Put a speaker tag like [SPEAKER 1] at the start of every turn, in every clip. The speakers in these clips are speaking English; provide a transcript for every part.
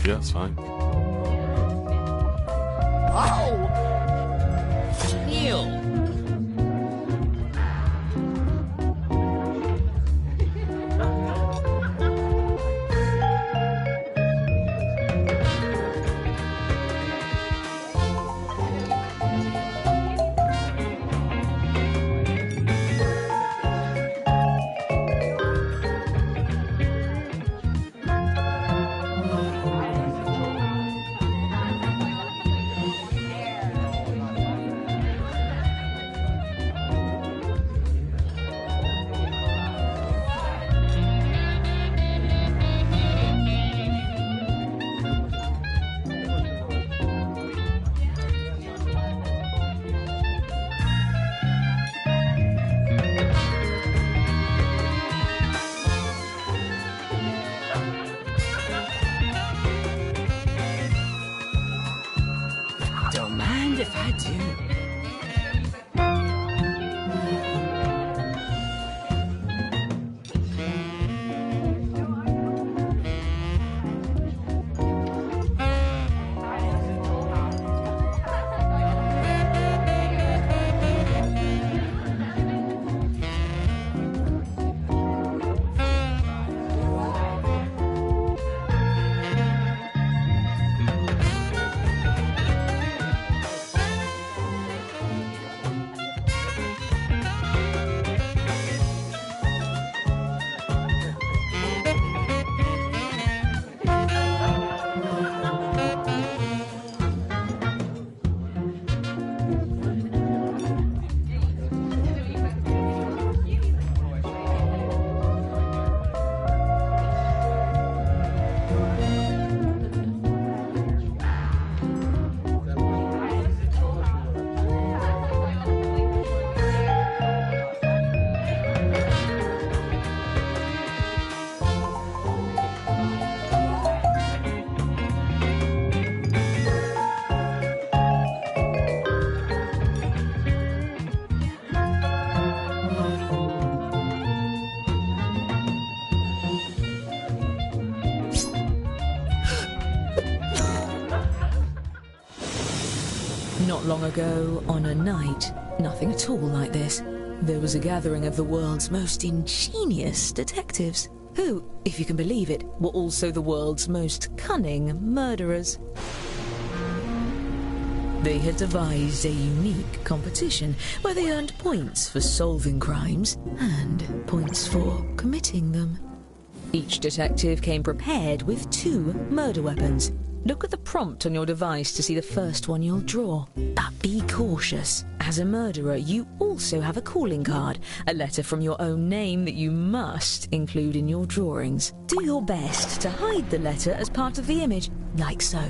[SPEAKER 1] Yeah, that's fine.
[SPEAKER 2] Oh! Neil! Don't mind if I do.
[SPEAKER 3] Not long ago, on a night, nothing at all like this, there was a gathering of the world's most ingenious detectives, who, if you can believe it, were also the world's most cunning murderers. They had devised a unique competition where they earned points for solving crimes and points for committing them. Each detective came prepared with 2 murder weapons. Look at the prompt on your device to see the first one you'll draw. But be cautious. As a murderer, you also have a calling card, a letter from your own name that you must include in your drawings. Do your best to hide the letter as part of the image, like so.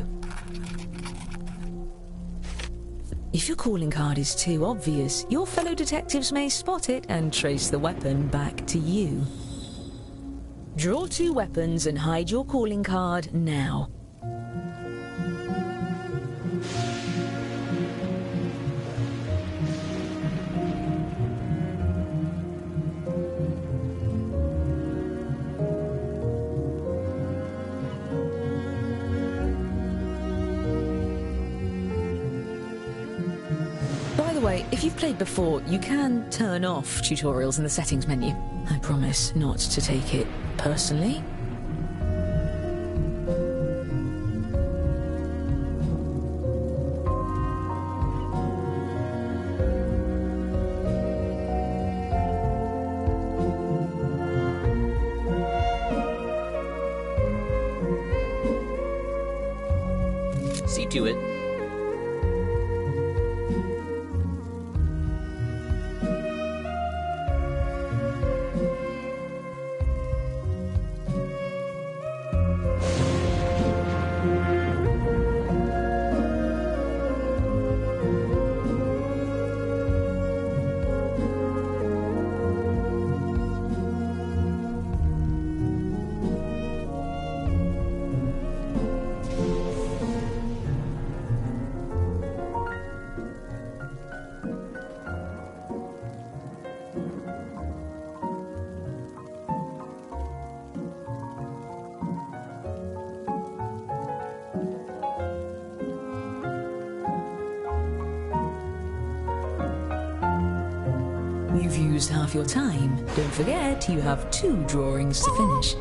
[SPEAKER 3] If your calling card is too obvious, your fellow detectives may spot it and trace the weapon back to you. Draw 2 weapons and hide your calling card now. By the way, if you've played before, you can turn off tutorials in the settings menu. I promise not to take it personally.
[SPEAKER 2] See to it.
[SPEAKER 3] used half your time. Don't forget, you have 2 drawings to finish.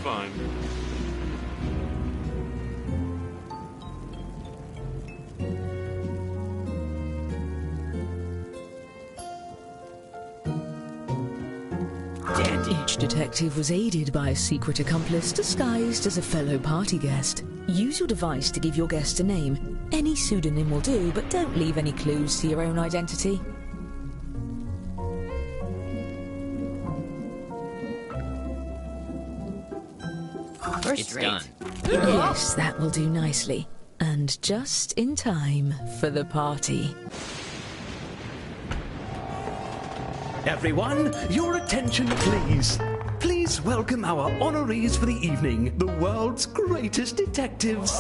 [SPEAKER 1] Fine.
[SPEAKER 3] Each detective was aided by a secret accomplice disguised as a fellow party guest. Use your device to give your guest a name. Any pseudonym will do, but don't leave any clues to your own identity.
[SPEAKER 2] It's done.
[SPEAKER 3] Yes, that will do nicely. And just in time for the party.
[SPEAKER 4] Everyone, your attention please. Please welcome our honorees for the evening, the world's greatest detectives.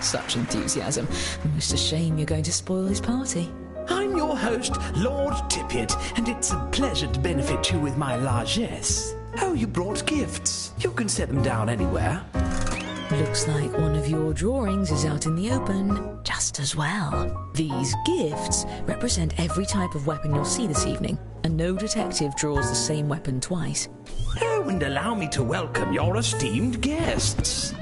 [SPEAKER 3] Such enthusiasm. Most a shame you're going to spoil his party.
[SPEAKER 4] I'm your host, Lord Tippett, and it's a pleasure to benefit you with my largesse. Oh, you brought gifts. You can set them down anywhere.
[SPEAKER 3] Looks like one of your drawings is out in the open, just as well. These gifts represent every type of weapon you'll see this evening, and no detective draws the same weapon twice.
[SPEAKER 4] Oh, and allow me to welcome your esteemed guests.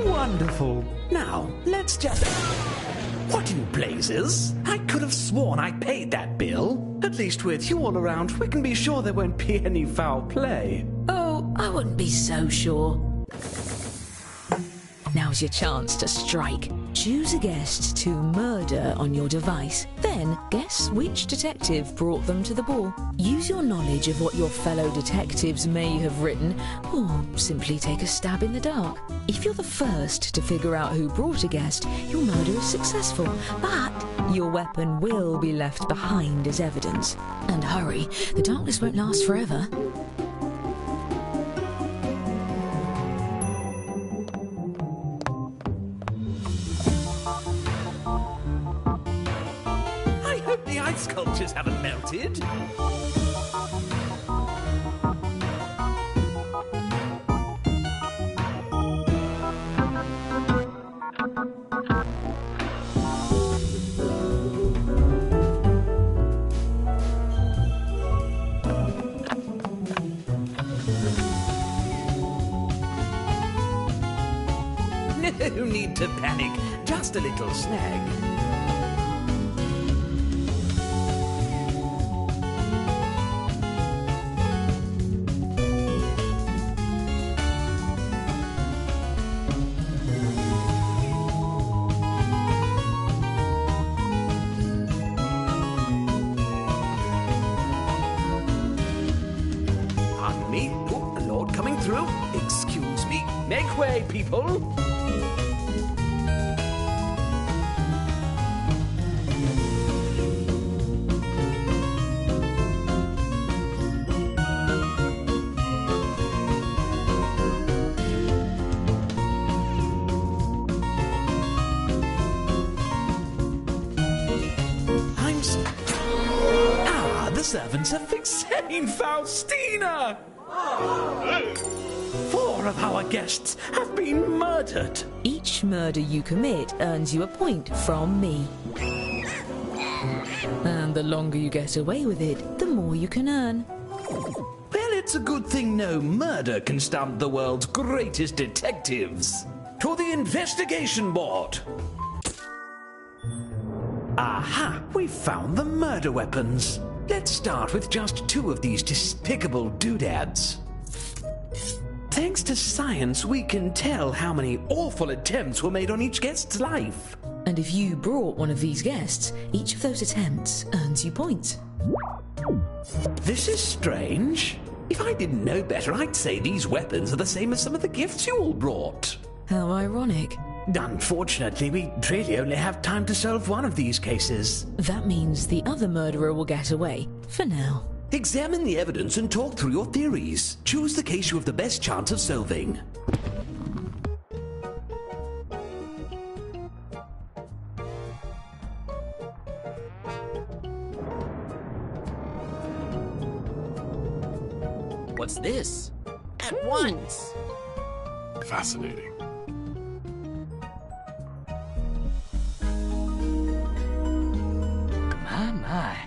[SPEAKER 4] Wonderful. Now, let's just... What in blazes? I could have sworn I paid that bill. At least with you all around, we can be sure there won't be any foul play.
[SPEAKER 3] Oh, I wouldn't be so sure. Now's your chance to strike. Choose a guest to murder on your device. Then guess which detective brought them to the ball. Use your knowledge of what your fellow detectives may have written, or simply take a stab in the dark. If you're the first to figure out who brought a guest, your murder is successful, but your weapon will be left behind as evidence. And hurry, the darkness won't last forever.
[SPEAKER 4] Sculptures haven't melted. No need to panic, just a little snag. Excuse me. Make way, people. The servants are fixing Faustina! 4 of our guests have been murdered.
[SPEAKER 3] Each murder you commit earns you a point from me. And the longer you get away with it, the more you can earn.
[SPEAKER 4] Well, it's a good thing no murder can stump the world's greatest detectives. To the investigation board. Aha! We found the murder weapons. Let's start with just 2 of these despicable doodads. Thanks to science, we can tell how many awful attempts were made on each guest's life.
[SPEAKER 3] And if you brought one of these guests, each of those attempts earns you points.
[SPEAKER 4] This is strange. If I didn't know better, I'd say these weapons are the same as some of the gifts you all brought.
[SPEAKER 3] How ironic.
[SPEAKER 4] Unfortunately, we really only have time to solve one of these cases.
[SPEAKER 3] That means the other murderer will get away, for now.
[SPEAKER 4] Examine the evidence and talk through your theories. Choose the case you have the best chance of solving.
[SPEAKER 2] What's this? At once!
[SPEAKER 1] Fascinating.
[SPEAKER 2] My.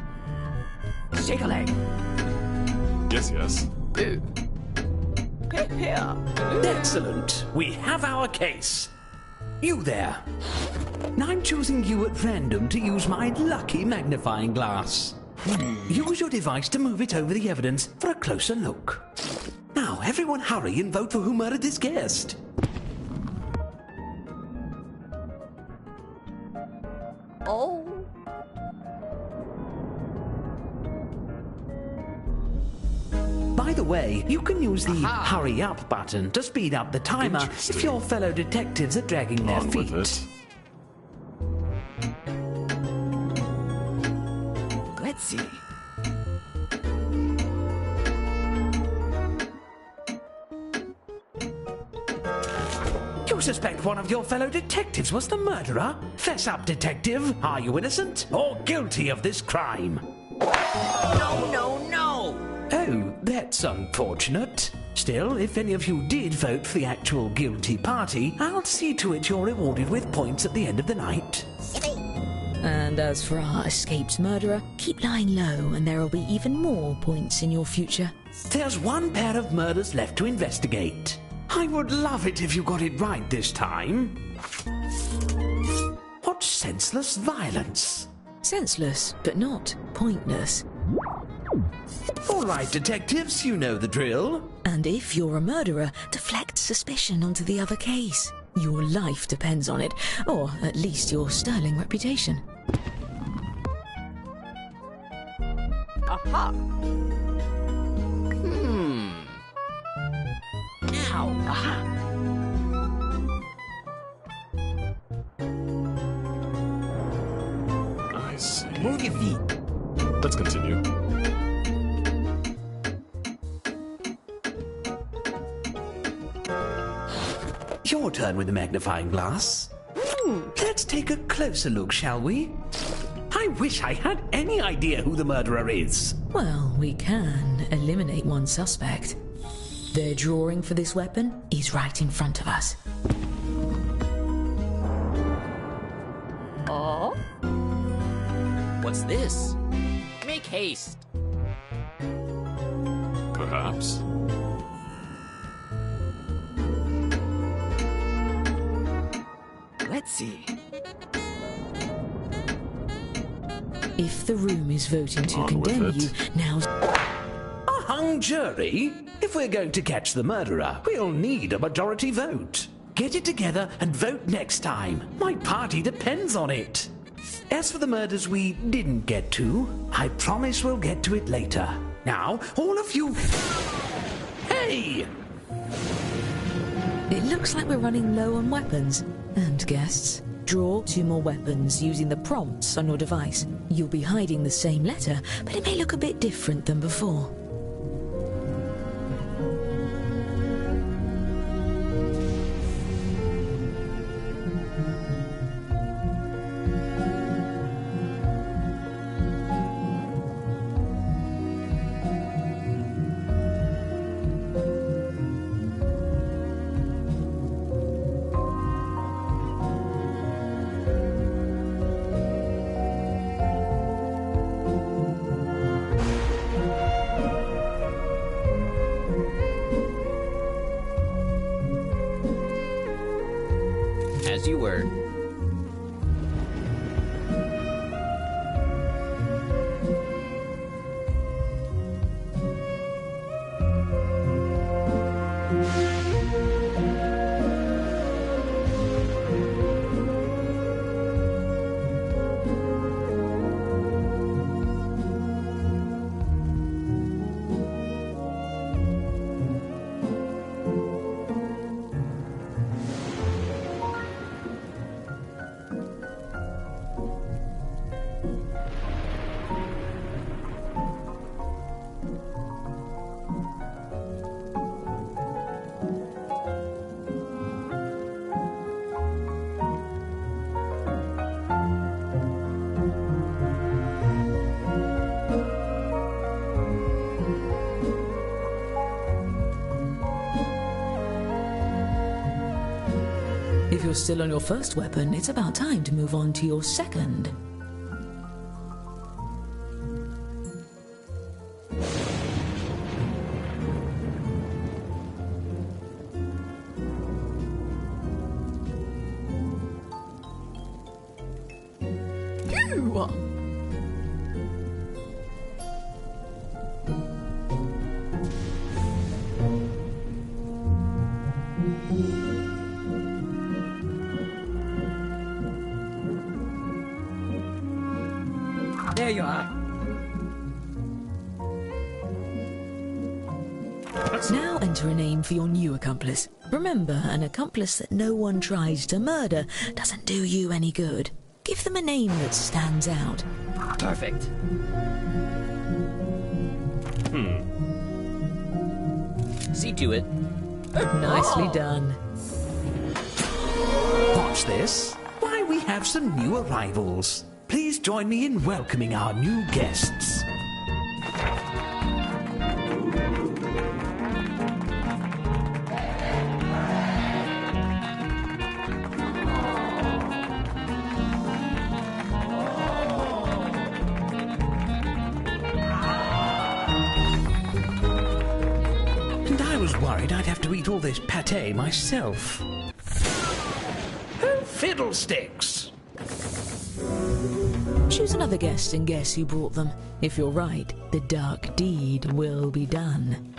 [SPEAKER 2] Shake a leg.
[SPEAKER 1] Yes, yes.
[SPEAKER 2] Ooh. Here.
[SPEAKER 4] Excellent. We have our case. You there. I'm choosing you at random to use my lucky magnifying glass. Use your device to move it over the evidence for a closer look. Now, everyone hurry and vote for who murdered this guest.
[SPEAKER 2] Oh.
[SPEAKER 4] By the way, you can use the hurry up button to speed up the timer if
[SPEAKER 1] Interesting.
[SPEAKER 4] your fellow detectives are dragging their
[SPEAKER 1] On
[SPEAKER 4] feet.
[SPEAKER 1] with it.
[SPEAKER 2] Let's see.
[SPEAKER 4] You suspect one of your fellow detectives was the murderer? Fess up, detective. Are you innocent or guilty of this crime?
[SPEAKER 2] No!
[SPEAKER 4] Oh, that's unfortunate. Still, if any of you did vote for the actual guilty party, I'll see to it you're rewarded with points at the end of the night.
[SPEAKER 3] And as for our escaped murderer, keep lying low and there will be even more points in your future.
[SPEAKER 4] There's one pair of murders left to investigate. I would love it if you got it right this time. What senseless violence.
[SPEAKER 3] Senseless, but not pointless.
[SPEAKER 4] All right, detectives, you know the drill.
[SPEAKER 3] And if you're a murderer, deflect suspicion onto the other case. Your life depends on it, or at least your sterling reputation.
[SPEAKER 2] Aha! Ow! Aha!
[SPEAKER 1] I see.
[SPEAKER 2] Move your feet.
[SPEAKER 1] Let's continue.
[SPEAKER 4] Your turn with the magnifying glass. Let's take a closer look, shall we? I wish I had any idea who the murderer is.
[SPEAKER 3] Well, we can eliminate one suspect. Their drawing for this weapon is right in front of us.
[SPEAKER 2] Oh? What's this? Make haste.
[SPEAKER 1] Perhaps.
[SPEAKER 2] Let's see.
[SPEAKER 3] If the room is voting to
[SPEAKER 1] On with
[SPEAKER 3] condemn
[SPEAKER 1] it.
[SPEAKER 3] you, now's...
[SPEAKER 4] A hung jury? If we're going to catch the murderer, we'll need a majority vote. Get it together and vote next time. My party depends on it. As for the murders we didn't get to, I promise we'll get to it later. Now, all of you... Hey!
[SPEAKER 3] It looks like we're running low on weapons. And guests, draw 2 more weapons using the prompts on your device. You'll be hiding the same letter, but it may look a bit different than before.
[SPEAKER 2] As you were.
[SPEAKER 3] If you're still on your first weapon, it's about time to move on to your second. Phew!
[SPEAKER 2] There you are.
[SPEAKER 3] Now enter a name for your new accomplice. Remember, an accomplice that no one tries to murder doesn't do you any good. Give them a name that stands out.
[SPEAKER 2] Perfect. See to it.
[SPEAKER 3] Nicely done.
[SPEAKER 4] Watch this. Why, we have some new arrivals. Please join me in welcoming our new guests. And I was worried I'd have to eat all this pâté myself. Oh, fiddlesticks!
[SPEAKER 3] Choose another guest and guess who brought them. If you're right, the dark deed will be done.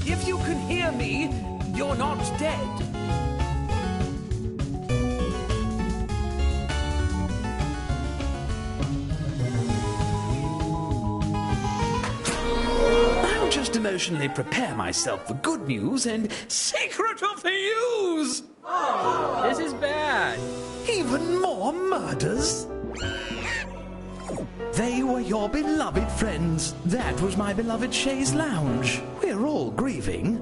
[SPEAKER 4] If you can hear me, you're not dead. I'll just emotionally prepare myself for good news and secret of the use.
[SPEAKER 2] This is bad.
[SPEAKER 4] Even more murders? They were your beloved friends. That was my beloved chaise lounge. We're all grieving.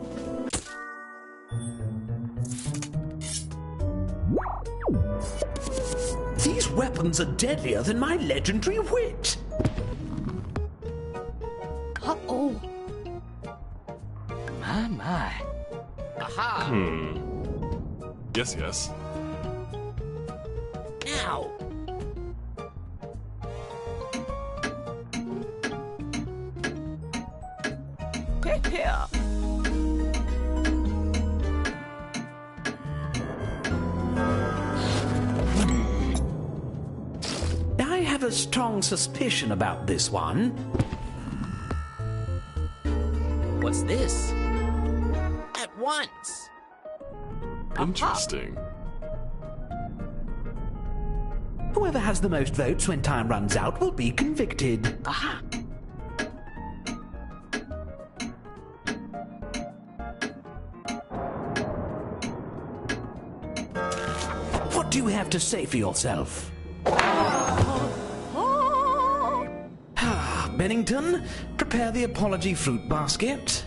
[SPEAKER 4] These weapons are deadlier than my legendary wit.
[SPEAKER 2] Uh-oh. My. Aha.
[SPEAKER 1] Yes, yes.
[SPEAKER 2] Now. Here.
[SPEAKER 4] I have a strong suspicion about this one.
[SPEAKER 2] What's this? At once.
[SPEAKER 1] Interesting.
[SPEAKER 4] Whoever has the most votes when time runs out will be convicted.
[SPEAKER 2] Aha.
[SPEAKER 4] What do you have to say for yourself? Bennington, prepare the apology fruit basket.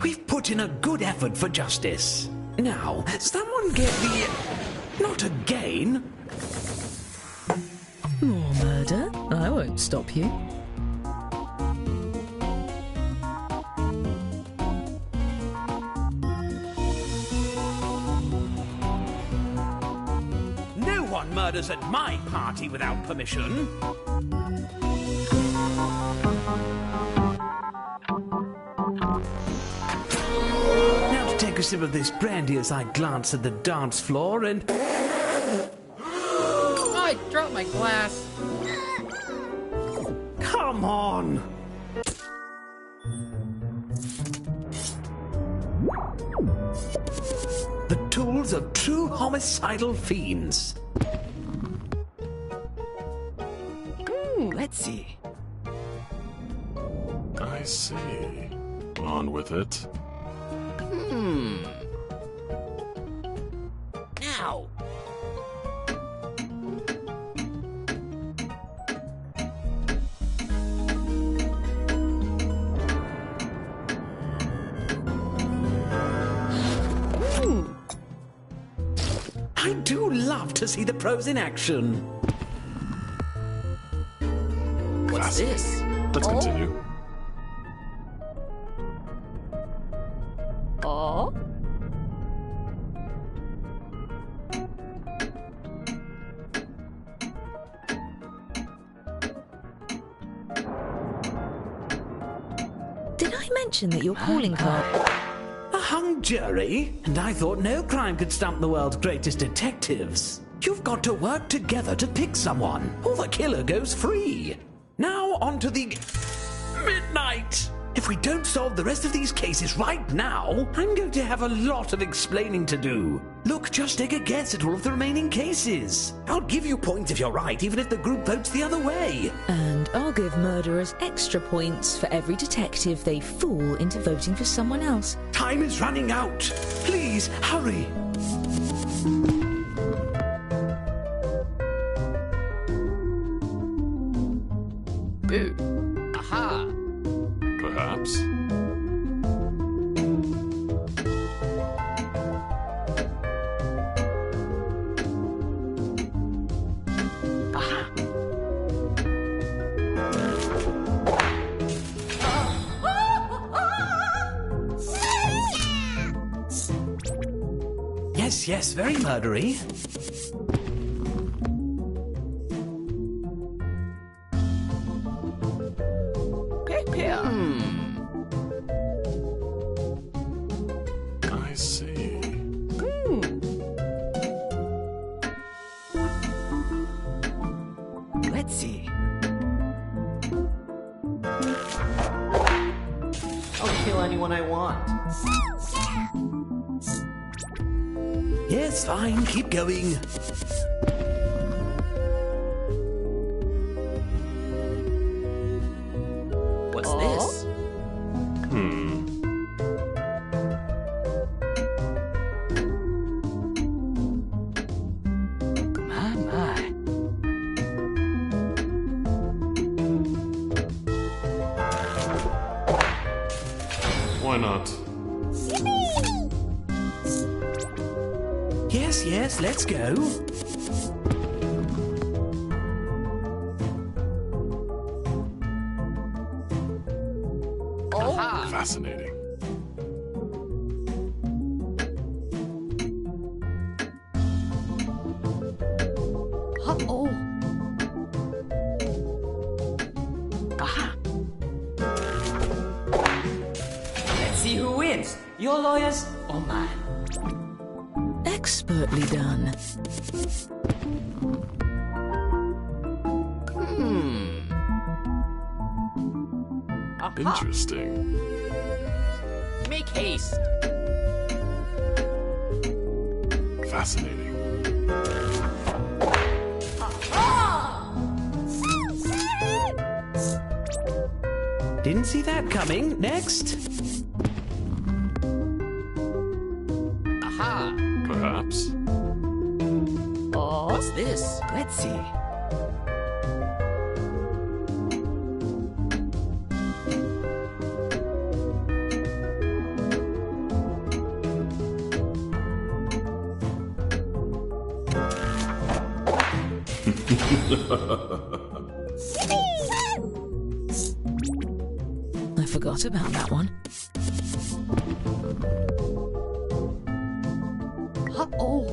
[SPEAKER 4] We've put in a good effort for justice. Now, someone get the... not again.
[SPEAKER 3] More murder? I won't stop you.
[SPEAKER 4] No one murders at my party without permission. Now to take a sip of this brandy as I glance at the dance floor and...
[SPEAKER 2] Oh, I dropped my glass.
[SPEAKER 4] Come on! The tools of true homicidal fiends.
[SPEAKER 2] Let's see.
[SPEAKER 1] I see. On with it.
[SPEAKER 2] Now.
[SPEAKER 4] I do love to see the pros in action.
[SPEAKER 2] What's What's this?
[SPEAKER 1] Let's continue.
[SPEAKER 3] Oh? Did I mention that your calling card...
[SPEAKER 4] A hung jury? And I thought no crime could stump the world's greatest detectives. You've got to work together to pick someone, or the killer goes free. Now on to the... midnight! If we don't solve the rest of these cases right now, I'm going to have a lot of explaining to do. Look, just take a guess at all of the remaining cases. I'll give you points if you're right, even if the group votes the other way.
[SPEAKER 3] And I'll give murderers extra points for every detective they fool into voting for someone else.
[SPEAKER 4] Time is running out. Please, hurry.
[SPEAKER 2] Ooh. Aha.
[SPEAKER 1] Perhaps.
[SPEAKER 2] Aha.
[SPEAKER 4] Yes, yes, very murdery.
[SPEAKER 1] I see.
[SPEAKER 2] Let's see. I'll kill anyone I want.
[SPEAKER 4] Yes, fine, keep going.
[SPEAKER 2] What's this? My.
[SPEAKER 1] Why not?
[SPEAKER 4] Yes, yes, let's go.
[SPEAKER 2] Aha.
[SPEAKER 1] Fascinating.
[SPEAKER 2] Uh-oh. Aha. Let's see who wins. Your lawyers or mine?
[SPEAKER 3] Expertly done.
[SPEAKER 2] Aha.
[SPEAKER 1] Interesting.
[SPEAKER 2] Make haste.
[SPEAKER 1] Fascinating.
[SPEAKER 4] Didn't see that coming. Next.
[SPEAKER 2] Aha.
[SPEAKER 1] Perhaps.
[SPEAKER 2] What's this? Let's see.
[SPEAKER 3] I forgot about that one.
[SPEAKER 2] Uh-oh.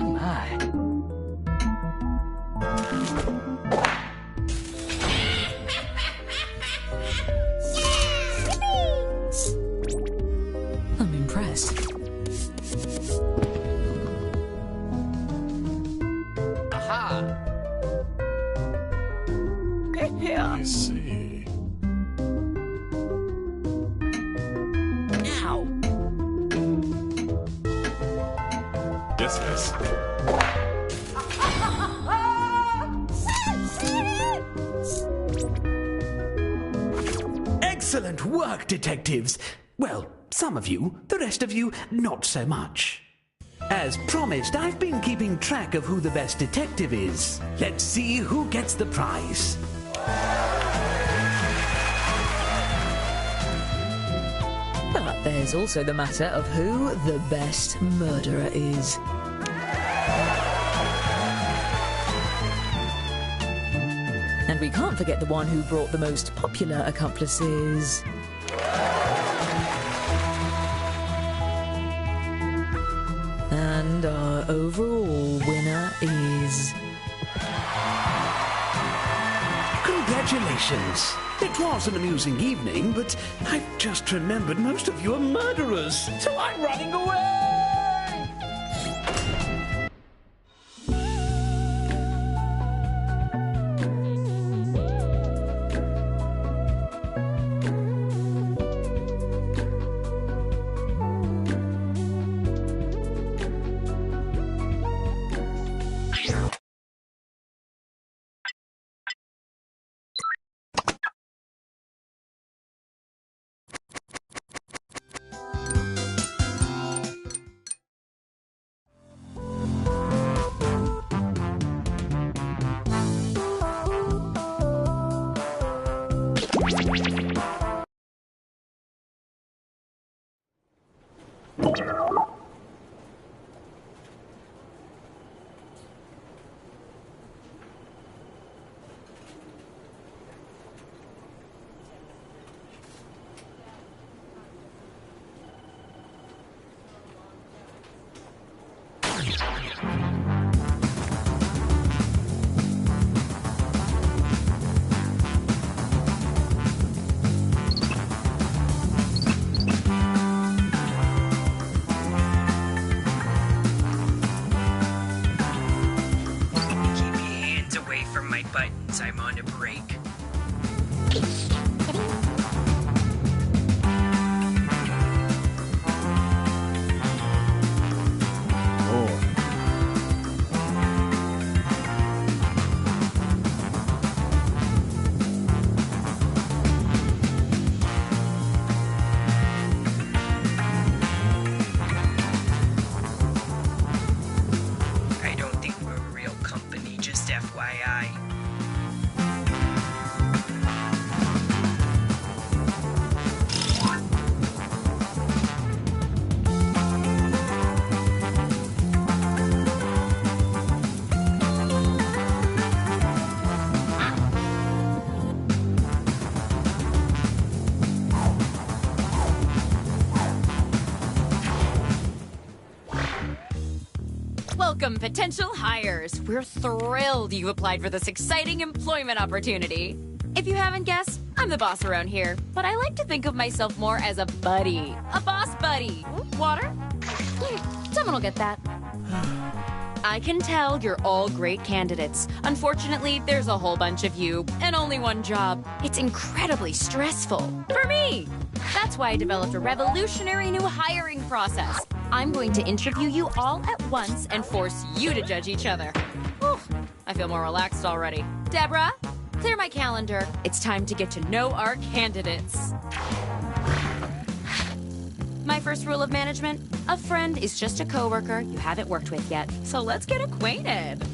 [SPEAKER 2] My.
[SPEAKER 3] I'm impressed.
[SPEAKER 2] Aha.
[SPEAKER 1] I see.
[SPEAKER 2] Now.
[SPEAKER 1] Yes, yes.
[SPEAKER 4] Excellent work, detectives. Well, some of you, the rest of you, not so much. As promised, I've been keeping track of who the best detective is. Let's see who gets the prize.
[SPEAKER 3] But there's also the matter of who the best murderer is. And we can't forget the one who brought the most popular accomplices. And our overall winner is...
[SPEAKER 4] Congratulations! It was an amusing evening, but I've just remembered most of you are murderers, so I'm running away!
[SPEAKER 2] I'm on a break. I don't think we're a real company, just FYI.
[SPEAKER 5] Welcome, potential hires. We're thrilled you applied for this exciting employment opportunity. If you haven't guessed, I'm the boss around here, but I like to think of myself more as a buddy. A boss buddy. Water? Someone will get that. I can tell you're all great candidates. Unfortunately, there's a whole bunch of you, and only one job. It's incredibly stressful. For me! That's why I developed a revolutionary new hiring process. I'm going to interview you all at once and force you to judge each other. Whew, I feel more relaxed already. Deborah, clear my calendar. It's time to get to know our candidates. My first rule of management, a friend is just a coworker you haven't worked with yet. So let's get acquainted.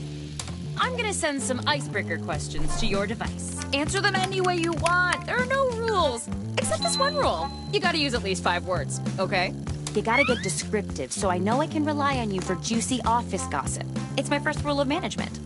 [SPEAKER 5] I'm gonna send some icebreaker questions to your device. Answer them any way you want. There are no rules, except this one rule. You gotta use at least 5 words, okay? You gotta get descriptive, so I know I can rely on you for juicy office gossip. It's my first rule of management.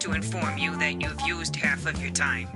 [SPEAKER 2] To inform you that you've used half of your time.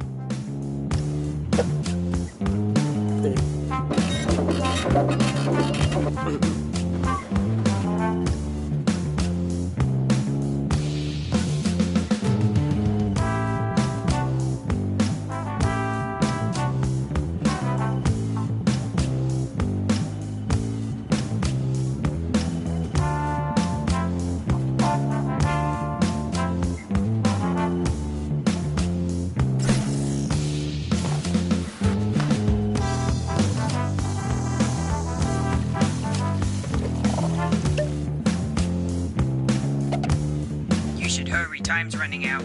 [SPEAKER 2] hurry, time's running out.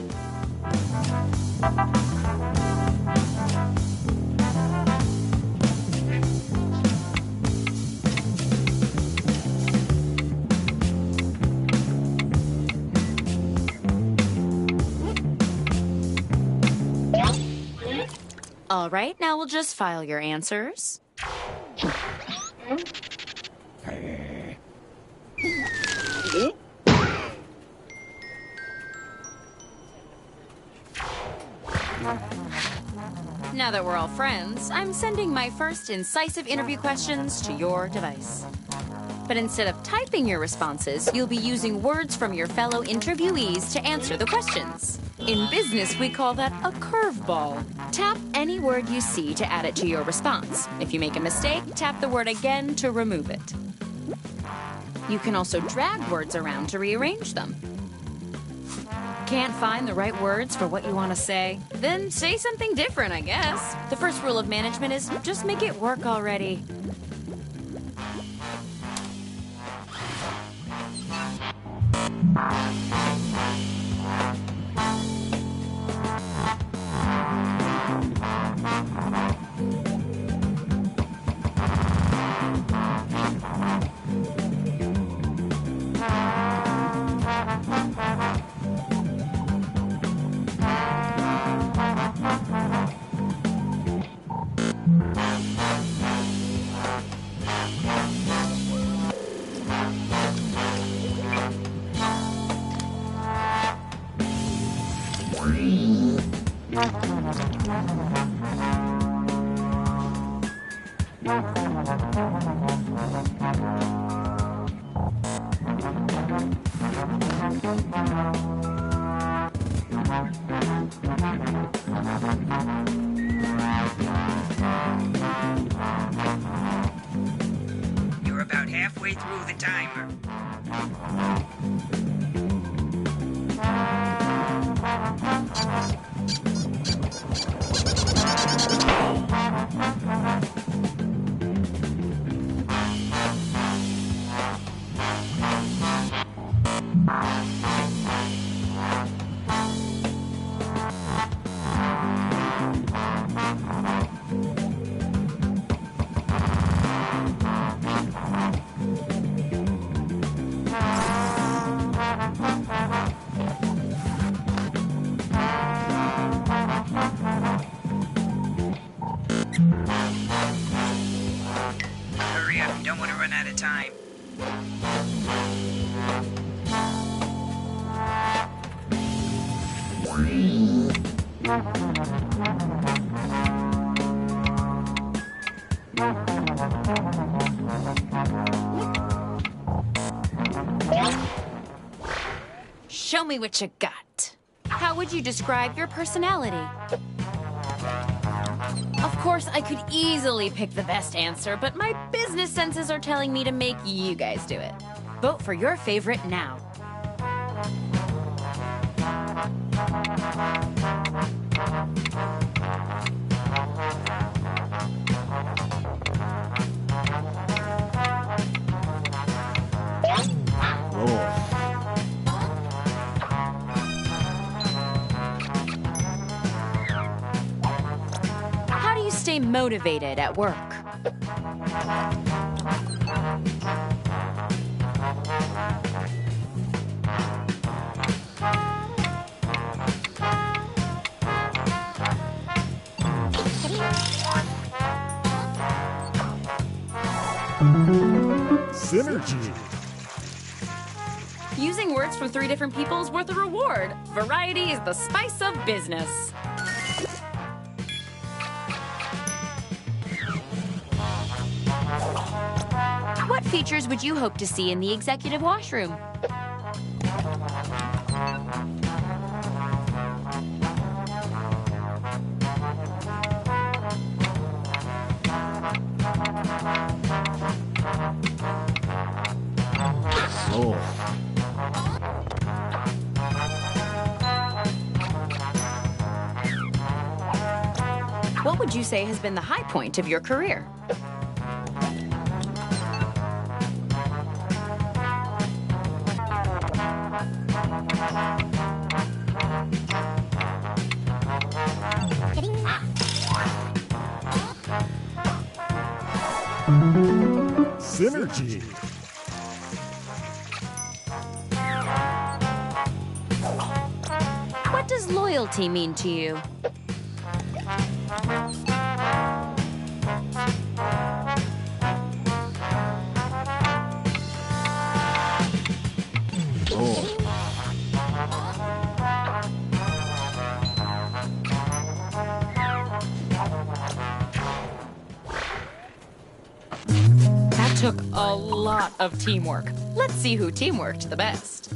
[SPEAKER 5] All right, now we'll just file your answers. Now that we're all friends, I'm sending my first incisive interview questions to your device. But instead of typing your responses, you'll be using words from your fellow interviewees to answer the questions. In business, we call that a curveball. Tap any word you see to add it to your response. If you make a mistake, tap the word again to remove it. You can also drag words around to rearrange them. Can't find the right words for what you want to say? Then say something different, I guess. The first rule of management is just make it work already.
[SPEAKER 2] You're about halfway through the timer. Hurry up, you don't want to run out of time.
[SPEAKER 5] Show me what you got. How would you describe your personality? Of course, I could easily pick the best answer, but my business senses are telling me to make you guys do it. Vote for your favorite now. How do you stay motivated at work?
[SPEAKER 1] Synergy.
[SPEAKER 5] Using words from 3 different people is worth a reward. Variety is the spice of business. What features would you hope to see in the executive washroom? What would you say has been the high point of your career?
[SPEAKER 1] Synergy.
[SPEAKER 5] What does loyalty mean to you? That took a lot of teamwork. Let's see who teamworked the best.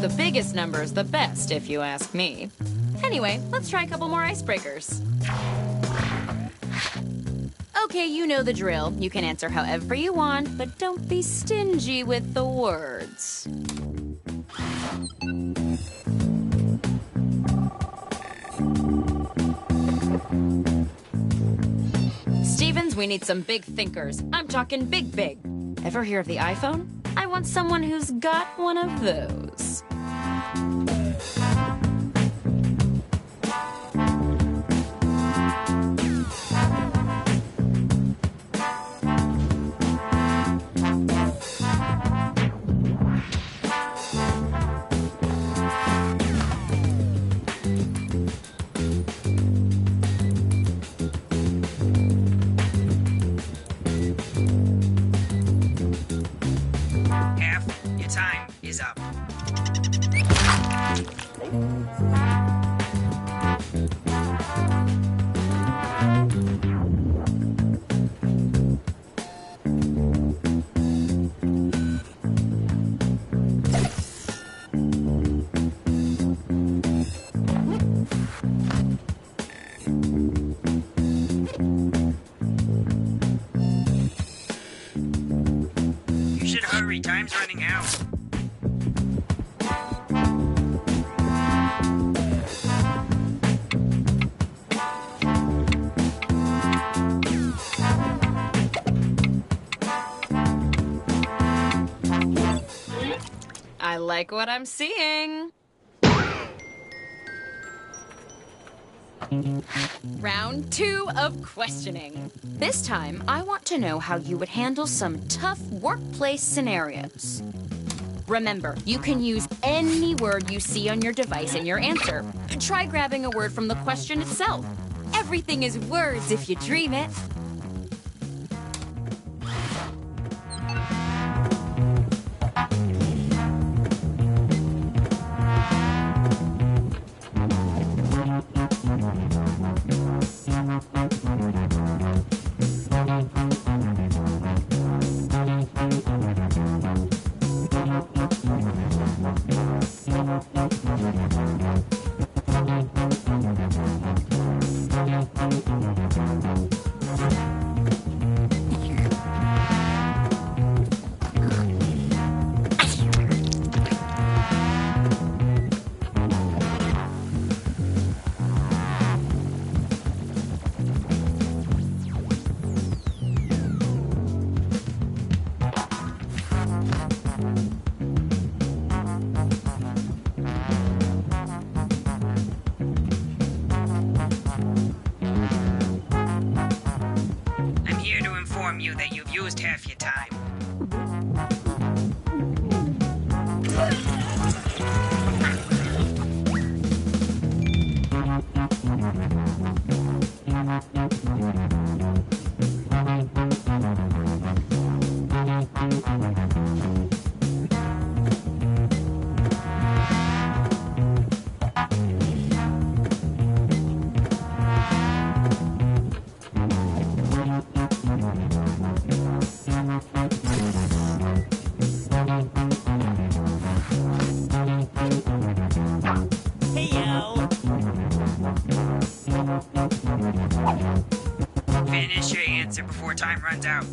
[SPEAKER 5] The biggest number's the best, if you ask me. Anyway, let's try a couple more icebreakers. Okay, you know the drill. You can answer however you want, but don't be stingy with the words. Stevens, we need some big thinkers. I'm talking big, big. Ever hear of the iPhone? I want someone who's got one of those.
[SPEAKER 2] Your time is up. You should hurry, time's running out.
[SPEAKER 5] I like what I'm seeing. Round 2 of questioning. This time, I want to know how you would handle some tough workplace scenarios. Remember, you can use any word you see on your device in your answer. Try grabbing a word from the question itself. Everything is words if you dream it.
[SPEAKER 2] You that you've used half your time. Finish your answer before time runs out.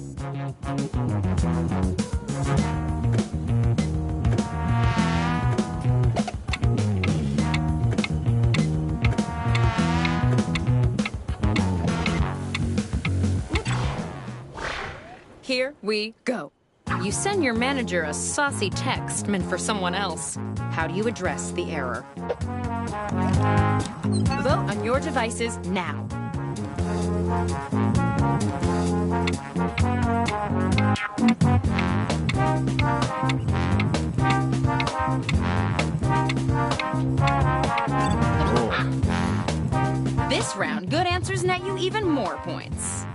[SPEAKER 5] Here we go. You send your manager a saucy text meant for someone else. How do you address the error? Vote on your devices now. This round, good answers net you even more points.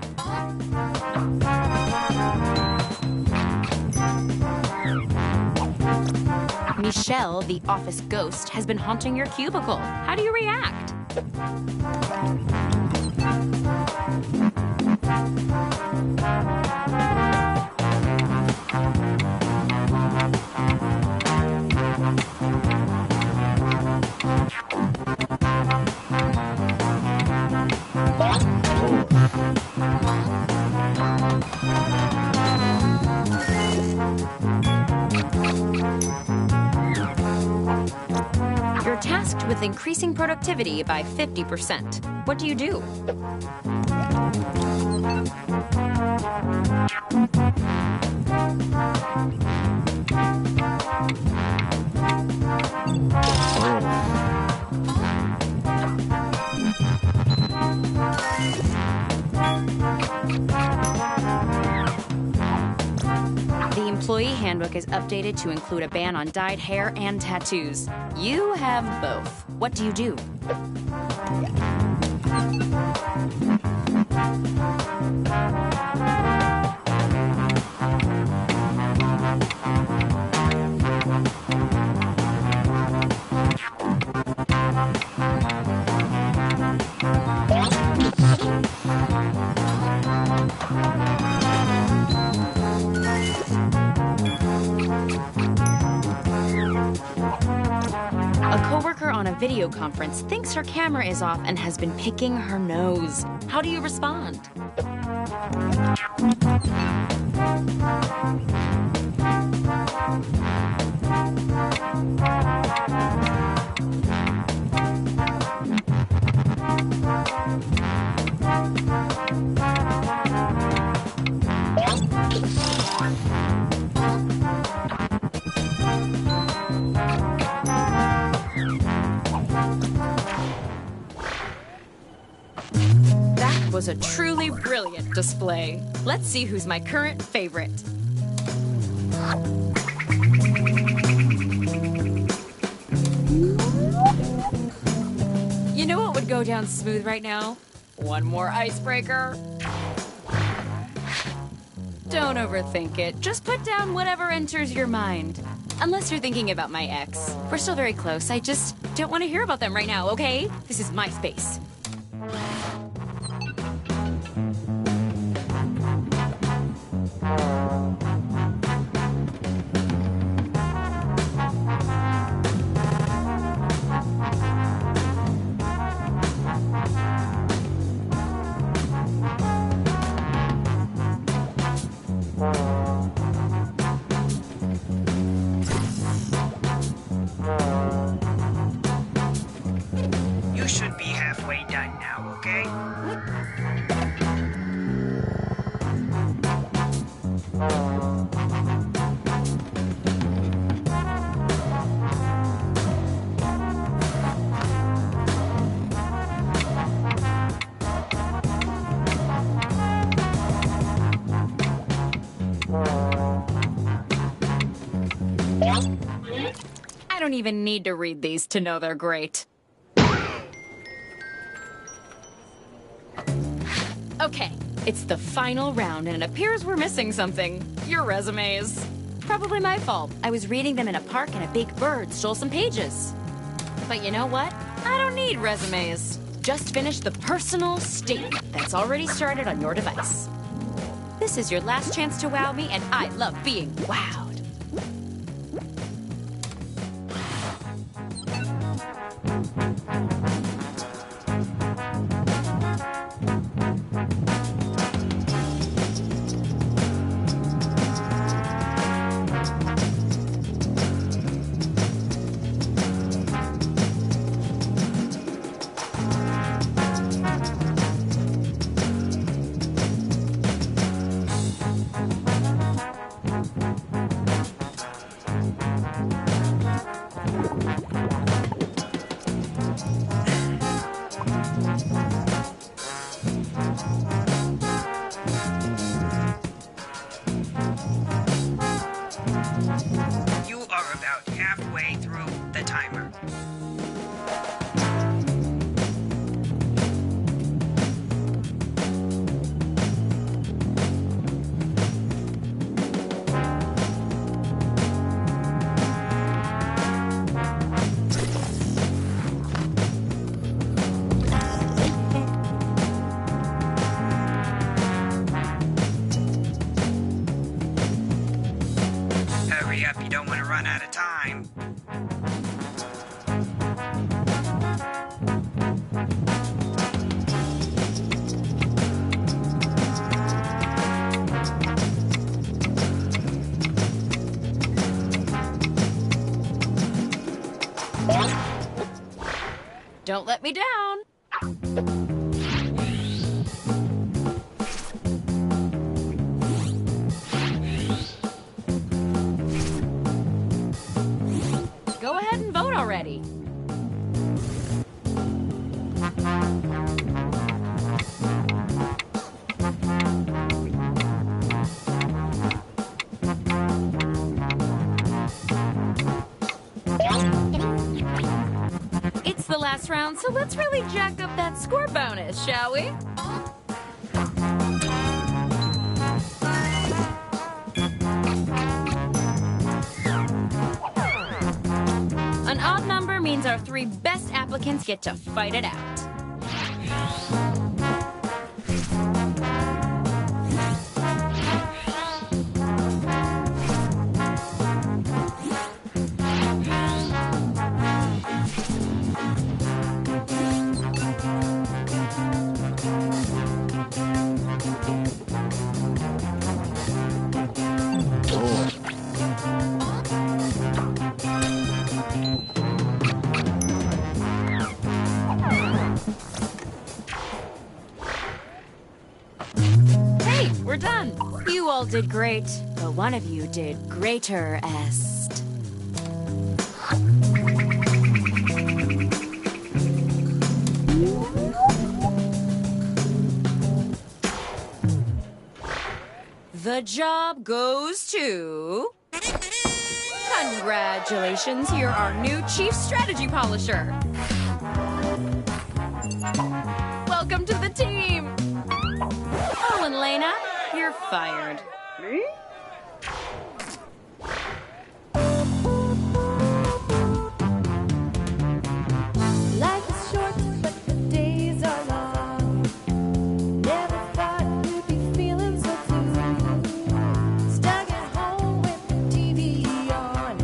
[SPEAKER 5] Michelle, the office ghost, has been haunting your cubicle. How do you react? You're tasked with increasing productivity by 50%. What do you do? The employee handbook is updated to include a ban on dyed hair and tattoos. You have both. What do you do? A coworker on a video conference thinks her camera is off and has been picking her nose. How do you respond? That was a truly brilliant display. Let's see who's my current favorite. You know what would go down smooth right now? One more icebreaker. Don't overthink it. Just put down whatever enters your mind. Unless you're thinking about my ex. We're still very close. I just don't want to hear about them right now, okay? This is my space.
[SPEAKER 2] You should be halfway done now, okay?
[SPEAKER 5] I don't even need to read these to know they're great. Okay, it's the final round, and it appears we're missing something. Your resumes. Probably my fault. I was reading them in a park and a big bird stole some pages. But you know what? I don't need resumes. Just finish the personal statement that's already started on your device. This is your last chance to wow me, and I love being wowed.
[SPEAKER 2] don't want to run out of time.
[SPEAKER 5] Don't let me down. Go ahead and vote already. It's the last round, so let's really jack up that score bonus, shall we? An odd number means our 3 best applicants get to fight it out. Hey, we're done. You all did great, but one of you did greater-est. The job goes to... Congratulations, you're our new Chief Strategy Polisher. Welcome to the team. Oh, and Lena, you're fired.
[SPEAKER 6] Life is short, but the days are long. Never thought we'd be feeling so blue. Stuck at home with the TV on,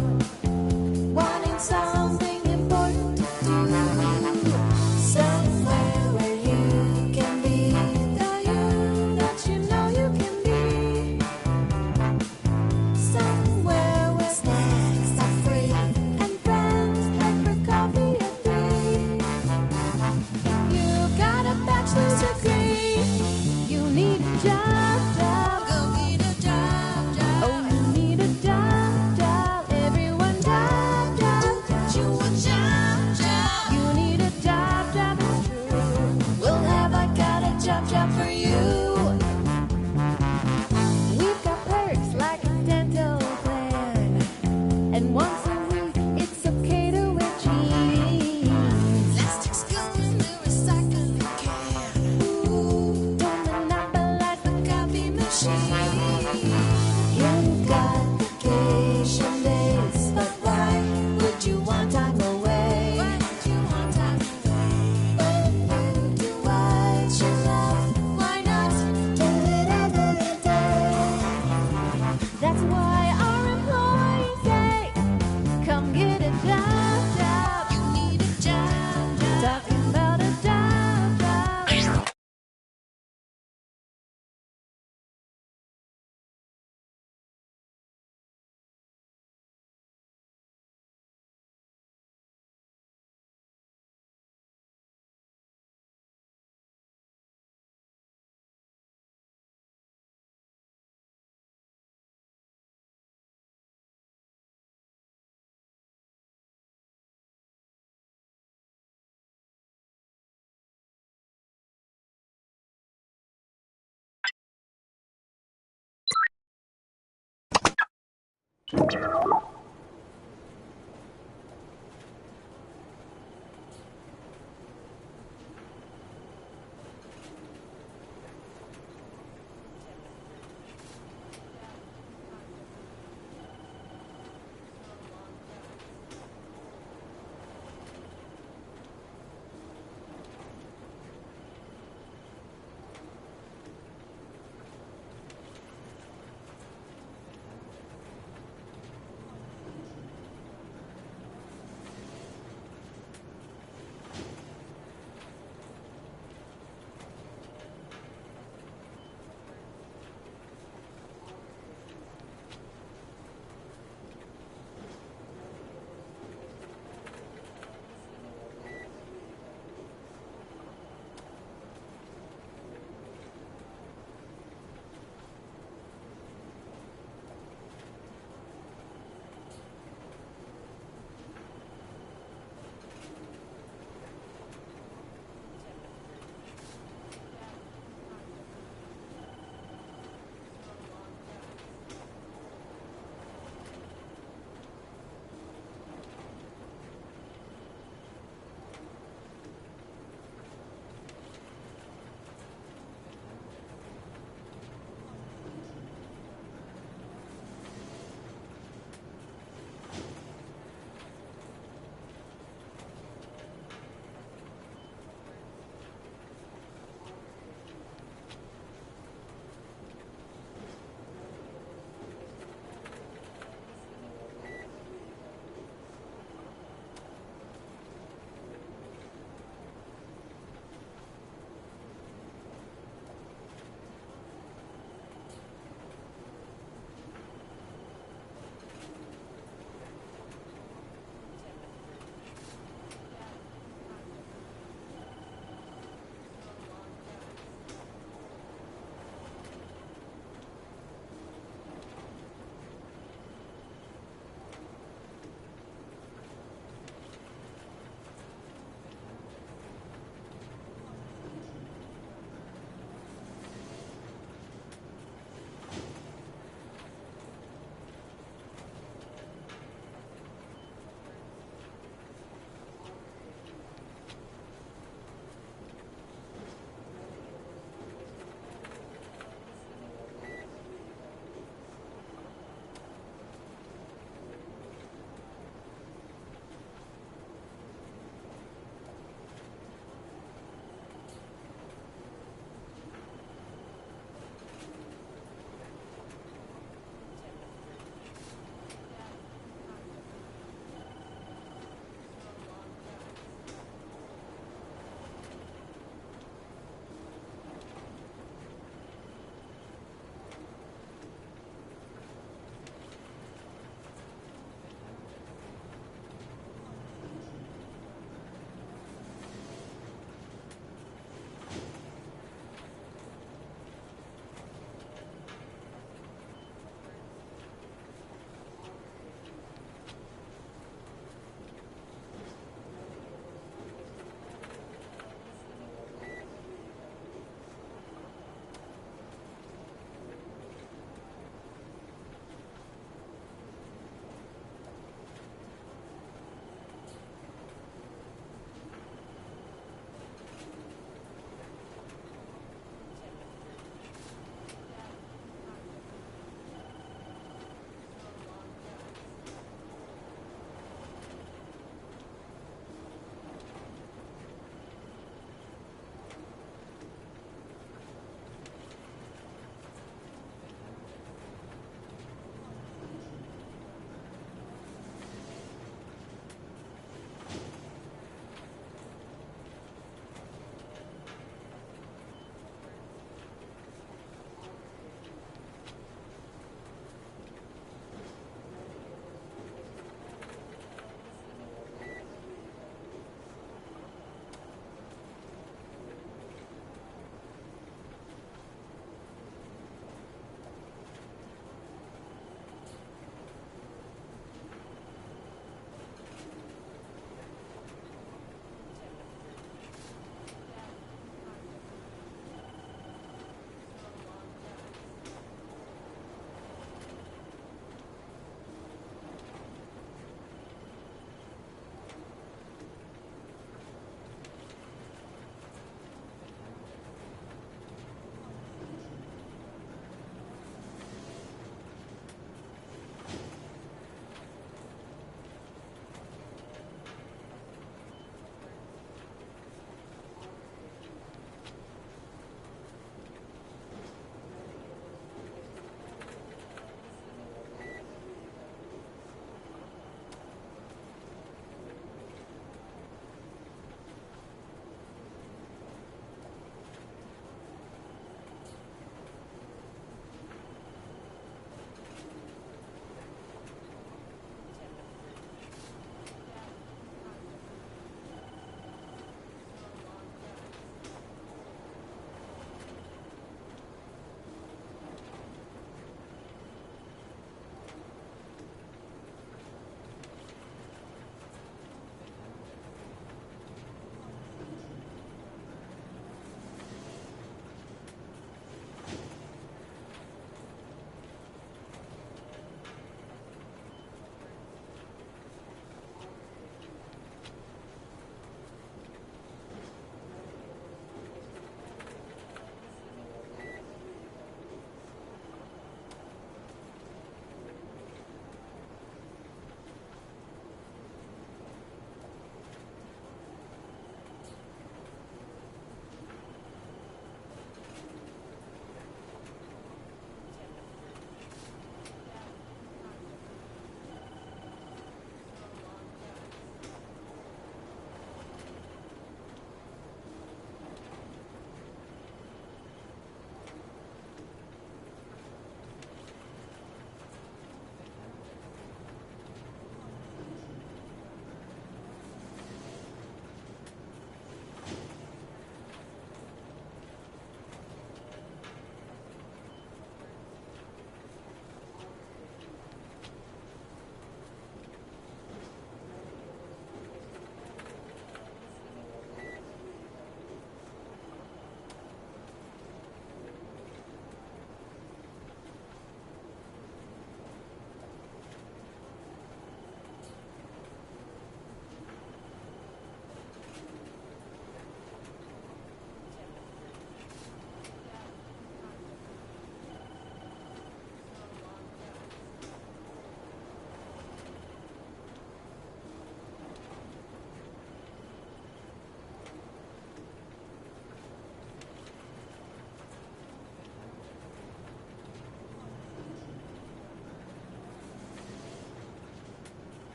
[SPEAKER 6] wanting something important to do. Somewhere where you can be the you that you know you can be. Somewhere where snacks are free and friends beg for coffee at 3. You got a bachelor's degree. You need a job. Go get a job. Oh, you need a job. Everyone job. Get you a job. You need a job. It's true. Well, have I got a job for you? We've got perks like a dental plan, and once a week it's okay to wear jeans. Plastic's going the recycling can. Ooh, don't monopolize the coffee machine. You got vacation days, but why would you want time away? Why would you want time away? When you do what you love, why not do it every day? That's why our employees say, come get a job. You need a job. Talking about a job.